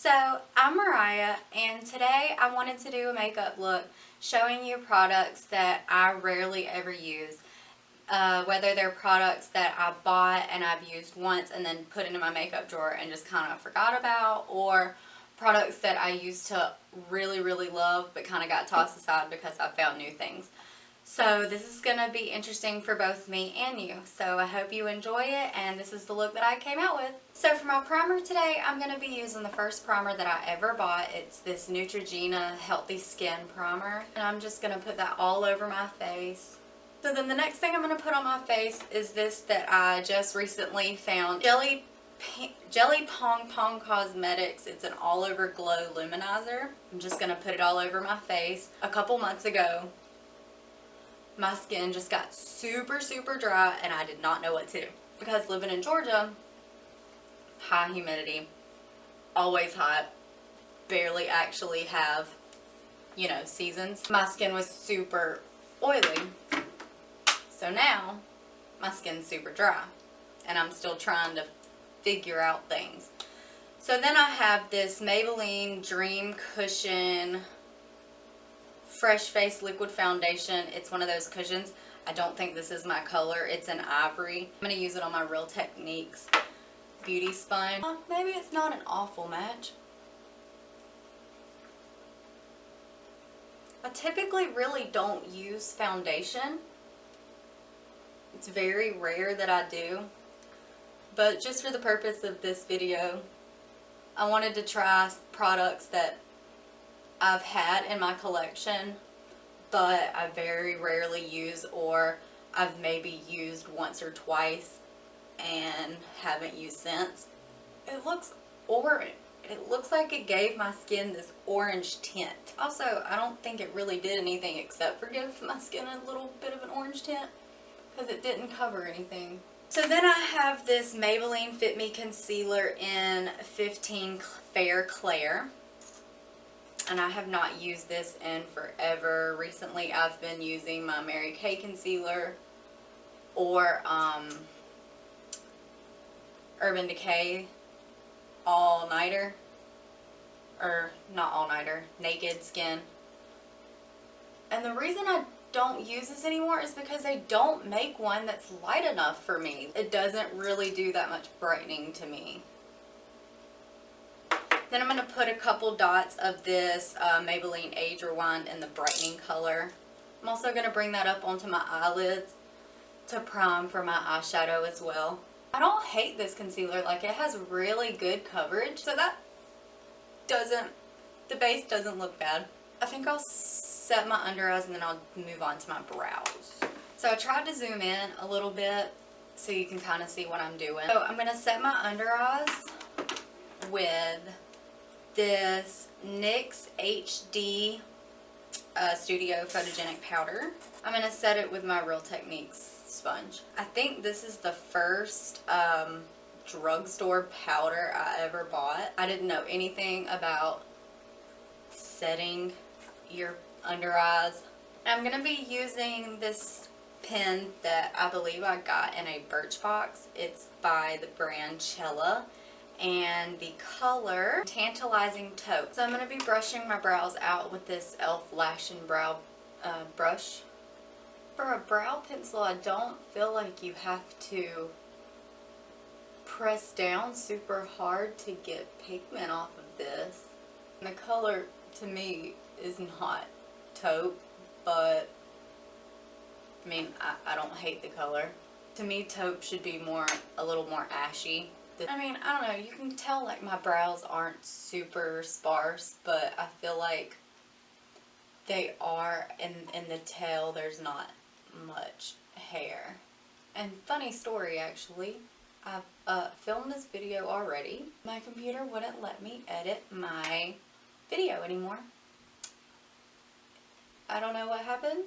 So, I'm Mariah, and today I wanted to do a makeup look showing you products that I rarely ever use. Whether they're products that I bought and I've used once and then put into my makeup drawer and just kind of forgot about, or products that I used to really love but kind of got tossed aside because I found new things. So this is going to be interesting for both me and you. So I hope you enjoy it, and this is the look that I came out with. So for my primer today, I'm going to be using the first primer that I ever bought. It's this Neutrogena Healthy Skin Primer, and I'm just going to put that all over my face. So then the next thing I'm going to put on my face is this that I just recently found. Jelly Pong Pong Cosmetics. It's an all over glow luminizer. I'm just going to put it all over my face. A couple months ago, my skin just got super dry and I did not know what to do. Because living in Georgia, high humidity, always hot, barely actually have, seasons. My skin was super oily. So now, my skin's super dry. And I'm still trying to figure out things. So then I have this Maybelline Dream Cushion Fresh Face Liquid Foundation. It's one of those cushions. I don't think this is my color. It's an ivory. I'm going to use it on my Real Techniques Beauty Sponge. Maybe it's not an awful match. I typically really don't use foundation. It's very rare that I do. But just for the purpose of this video, I wanted to try products that I've had in my collection, but I very rarely use, or I've maybe used once or twice and haven't used since. It looks orange. It looks like it gave my skin this orange tint. Also, I don't think it really did anything except for give my skin a little bit of an orange tint, because it didn't cover anything. So then I have this Maybelline Fit Me Concealer in 15 Fair Clair. And I have not used this in forever. Recently I've been using my Mary Kay concealer or Urban Decay All Nighter, or not All Nighter, Naked Skin. And the reason I don't use this anymore is because they don't make one that's light enough for me. It doesn't really do that much brightening to me. Then I'm going to put a couple dots of this Maybelline Age Rewind in the brightening color. I'm also going to bring that up onto my eyelids to prime for my eyeshadow as well. I don't hate this concealer. Like, it has really good coverage, so that the base doesn't look bad. I think I'll set my under eyes and then I'll move on to my brows. So I tried to zoom in a little bit so you can kind of see what I'm doing. So I'm going to set my under eyes with this NYX HD Studio Photogenic Powder. I'm going to set it with my Real Techniques sponge. I think this is the first drugstore powder I ever bought. I didn't know anything about setting your under eyes. I'm going to be using this pen that I believe I got in a Birchbox. It's by the brand Cella. And the color Tantalizing Taupe. So I'm going to be brushing my brows out with this e.l.f. Lash and Brow brush. For a brow pencil, I don't feel like you have to press down super hard to get pigment off of this. And the color to me is not taupe, but I mean, I don't hate the color. To me, taupe should be a little more ashy. I mean, I don't know, you can tell like my brows aren't super sparse, but I feel like they are. In the tail there's not much hair. And funny story, actually, I've filmed this video already. My computer wouldn't let me edit my video anymore. I don't know what happened.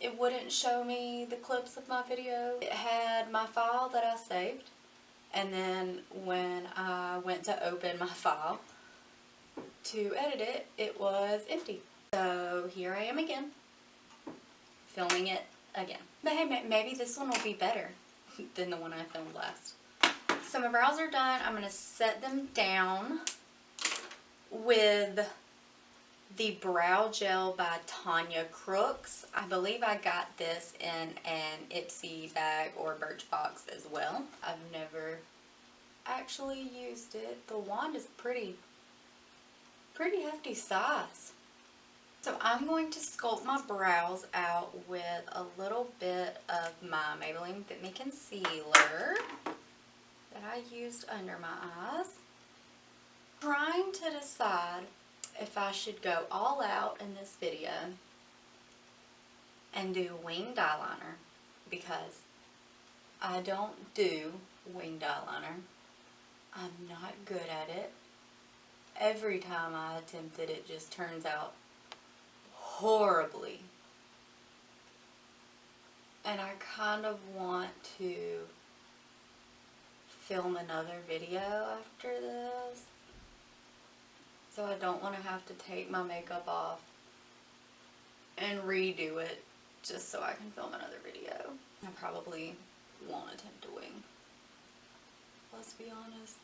It wouldn't show me the clips of my video. It had my file that I saved, and then when I went to open my file to edit it, it was empty. So here I am again, filming it again. But hey, maybe this one will be better than the one I filmed last. So my brows are done. I'm going to set them down with the Brow Gel by Tanya Crooks. I believe I got this in an Ipsy bag or Birchbox as well. I've never actually used it. The wand is pretty hefty size. So I'm going to sculpt my brows out with a little bit of my Maybelline Fit Me Concealer that I used under my eyes. Trying to decide if I should go all out in this video and do winged eyeliner, because I don't do winged eyeliner. I'm not good at it. Every time I attempt it, it just turns out horribly. And I kind of want to film another video after this, so I don't want to have to take my makeup off and redo it just so I can film another video. I probably won't attempt a wing. Let's be honest.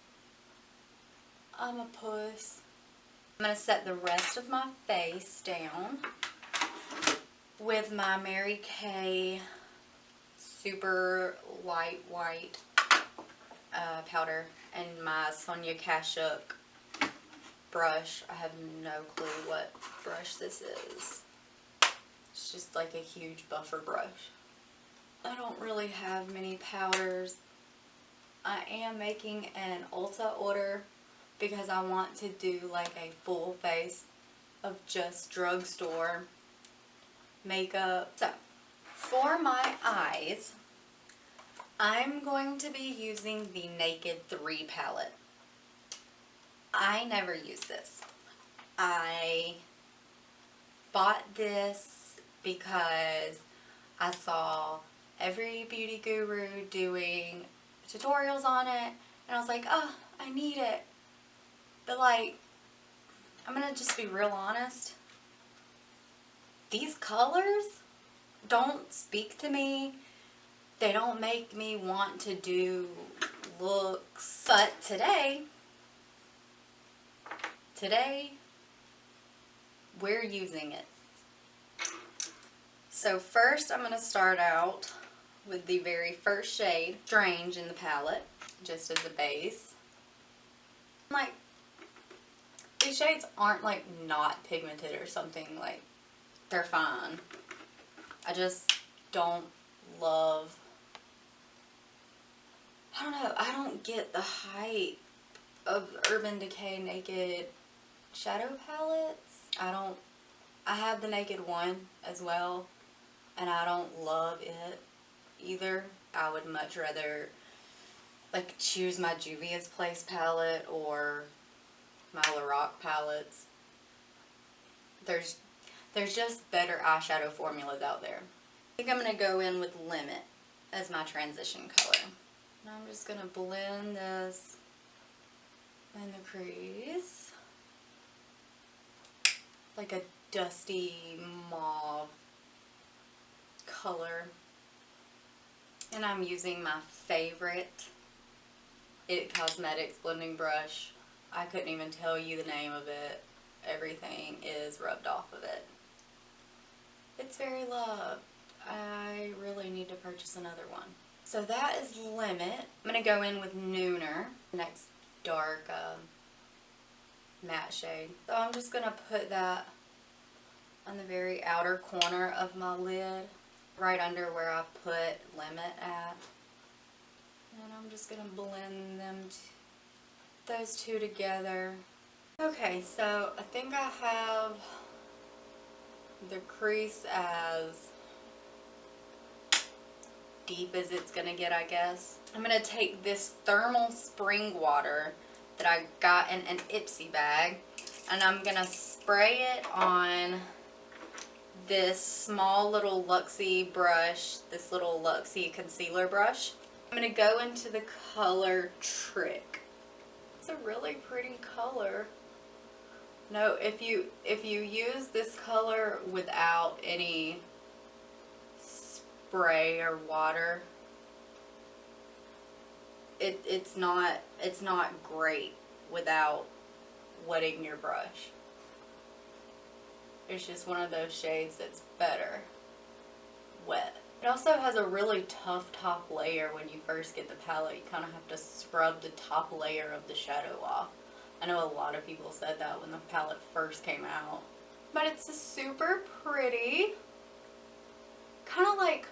I'm a puss. I'm going to set the rest of my face down with my Mary Kay super light white powder and my Sonia Kashuk brush. I have no clue what brush this is. It's just like a huge buffer brush. I don't really have many powders. I am making an Ulta order because I want to do like a full face of just drugstore makeup. So, for my eyes, I'm going to be using the Naked 3 palette. I never use this. I bought this because I saw every beauty guru doing tutorials on it, and I was like, oh, I need it. But like, I'm gonna just be real honest. These colors don't speak to me. They don't make me want to do looks. But today, we're using it. So first I'm going to start out with the very first shade, Strange, in the palette, just as a base. Like, these shades aren't like not pigmented or something, like they're fine. I just don't love, I don't know, I don't get the hype of Urban Decay Naked shadow palettes. I have the Naked one as well, and I don't love it either. I would much rather like choose my Juvia's Place palette or my Lorac palettes. There's just better eyeshadow formulas out there. I think I'm going to go in with Limit as my transition color. Now I'm just going to blend this in the crease. Like a dusty mauve color. And I'm using my favorite It Cosmetics blending brush. I couldn't even tell you the name of it. Everything is rubbed off of it. It's very loved. I really need to purchase another one. So that is Limit. I'm going to go in with Nooner, next dark matte shade. So I'm just going to put that on the very outer corner of my lid, right under where I put Limit at. And I'm just going to blend them, those two together. Okay, so I think I have the crease as deep as it's going to get, I guess. I'm going to take this thermal spring water that I got in an Ipsy bag, and I'm going to spray it on this small little Luxie brush, this little Luxie concealer brush. I'm going to go into the color Trick. It's a really pretty color. No, if you use this color without any spray or water, it's not great without wetting your brush. It's just one of those shades that's better wet. It also has a really tough top layer when you first get the palette. You kind of have to scrub the top layer of the shadow off. I know a lot of people said that when the palette first came out. But it's a super pretty, kind of like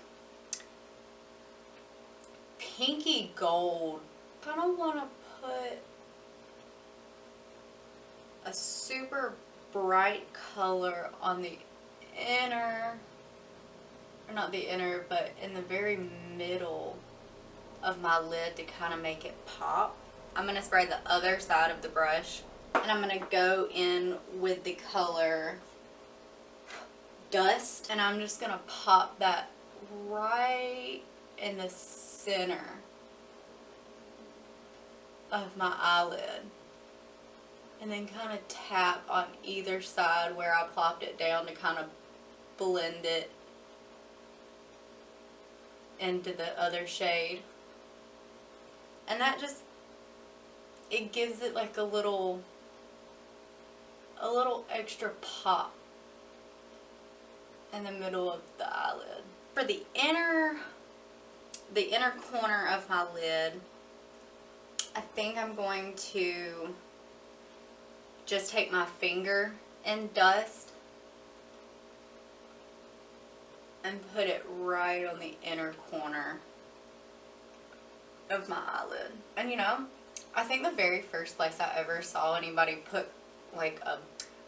pinky gold. Kind of want to put a super bright color on the inner, or not the inner, but in the very middle of my lid to kind of make it pop. I'm going to spray the other side of the brush, and I'm going to go in with the color Dust, and I'm just going to pop that right in the center of my eyelid, and then kind of tap on either side where I plopped it down to kind of blend it into the other shade. And that just, it gives it like a little extra pop in the middle of the eyelid. For the inner corner of my lid, I think I'm going to just take my finger in Dust and put it right on the inner corner of my eyelid. And you know, I think the very first place I ever saw anybody put like a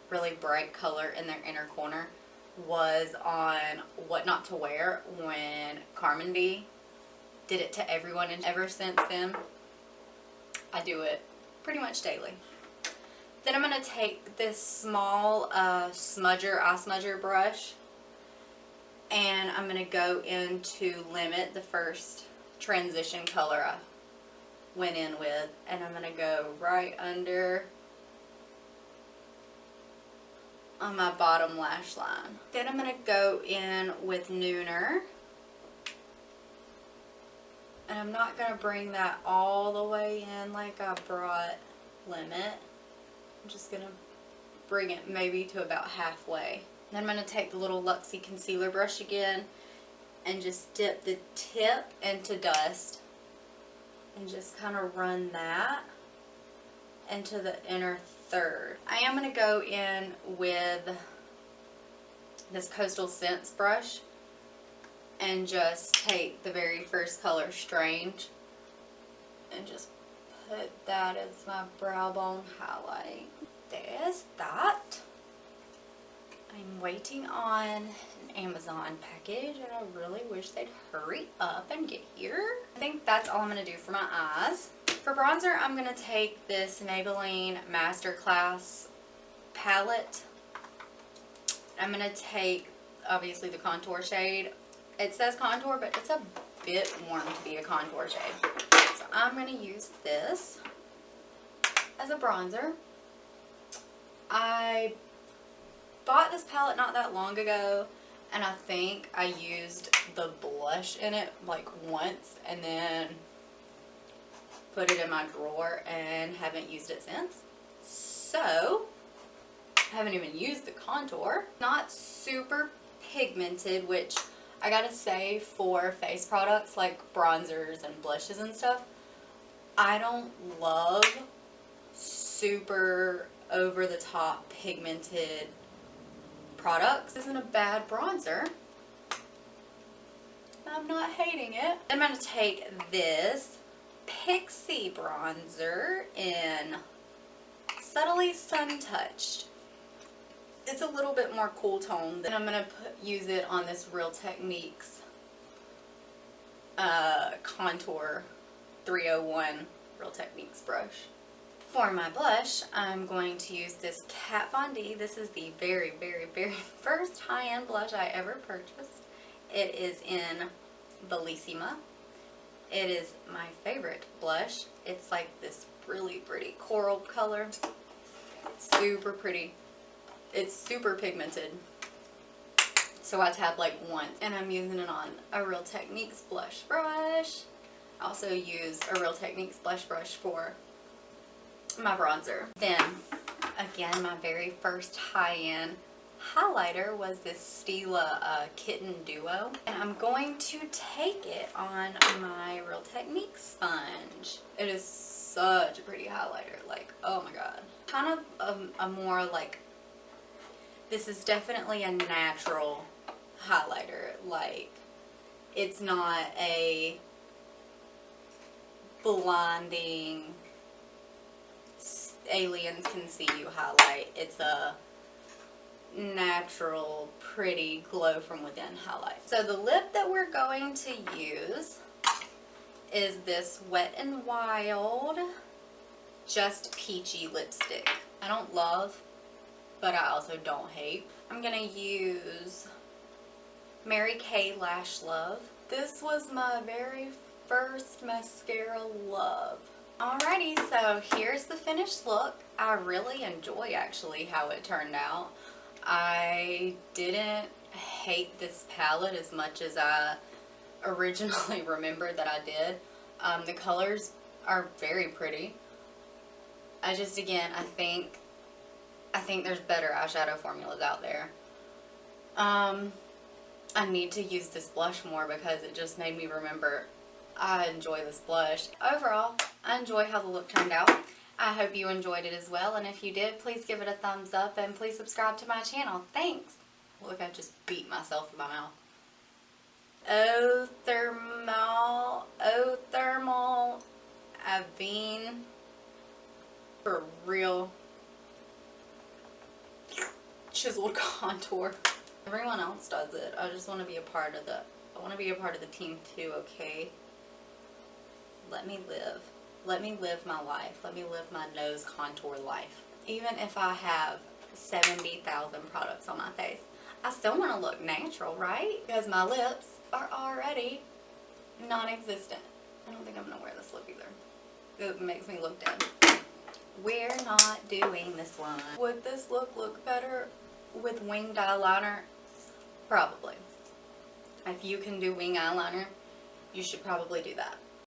really bright color in their inner corner was on What Not to Wear, when Carmen D did it to everyone, and ever since then I do it pretty much daily. Then I'm going to take this small eye smudger brush, and I'm going to go into Limit, the first transition color I went in with, and I'm going to go right under on my bottom lash line. Then I'm going to go in with Nooner, and I'm not going to bring that all the way in like I brought Limit. I'm just going to bring it maybe to about halfway. Then I'm going to take the little Luxie concealer brush again and just dip the tip into Dust and just kind of run that into the inner third. I am going to go in with this Coastal Scents brush and just take the very first color, Strange, and just put that as my brow bone highlight. There's that. I'm waiting on an Amazon package, and I really wish they'd hurry up and get here. I think that's all I'm going to do for my eyes. For bronzer, I'm going to take this Maybelline Masterclass palette. I'm going to take, obviously, the contour shade. It says contour, but it's a bit warm to be a contour shade. So I'm going to use this as a bronzer. I bought this palette not that long ago, and I think I used the blush in it like once and then put it in my drawer and haven't used it since. So I haven't even used the contour. Not super pigmented, which I gotta say, for face products like bronzers and blushes and stuff, I don't love super over the top pigmented products. This isn't a bad bronzer. I'm not hating it. I'm going to take this Pixie bronzer in Subtly Sun Touched. It's a little bit more cool tone. Then I'm going to use it on this Real Techniques Contour 301 Real Techniques brush. For my blush, I'm going to use this Kat Von D. This is the very, very, very first high-end blush I ever purchased. It is in Bellissima. It is my favorite blush. It's like this really pretty coral color. It's super pretty. It's super pigmented. So I tap like once, and I'm using it on a Real Techniques blush brush. I also use a Real Techniques blush brush for my bronzer. Then, again, my very first high-end highlighter was this Stila Kitten Duo. And I'm going to take it on my Real Techniques sponge. It is such a pretty highlighter. Like, oh my god. Kind of a more like, this is definitely a natural highlighter. Like, it's not a blinding aliens can see you highlight. It's a natural, pretty, glow from within highlight. So the lip that we're going to use is this Wet n Wild Just Peachy lipstick. I don't love, but I also don't hate. I'm gonna use Mary Kay Lash Love. This was my very first mascara love. Alrighty, so here's the finished look. I really enjoy actually how it turned out. I didn't hate this palette as much as I originally remembered that I did. The colors are very pretty. I just, again, I think there's better eyeshadow formulas out there. I need to use this blush more because it just made me remember I enjoy this blush. Overall, I enjoy how the look turned out. I hope you enjoyed it as well, and if you did, please give it a thumbs up and please subscribe to my channel. Thanks! Look, I just beat myself in my mouth. Oh thermal Avene for real chiseled contour. Everyone else does it. I just want to be a part of the team too, okay? Let me live. Let me live my life. Let me live my nose contour life. Even if I have 70,000 products on my face, I still want to look natural, right? Because my lips are already non-existent. I don't think I'm going to wear this lip either. It makes me look dead. We're not doing this one. Would this look better with winged eyeliner? Probably. If you can do wing eyeliner, you should probably do that.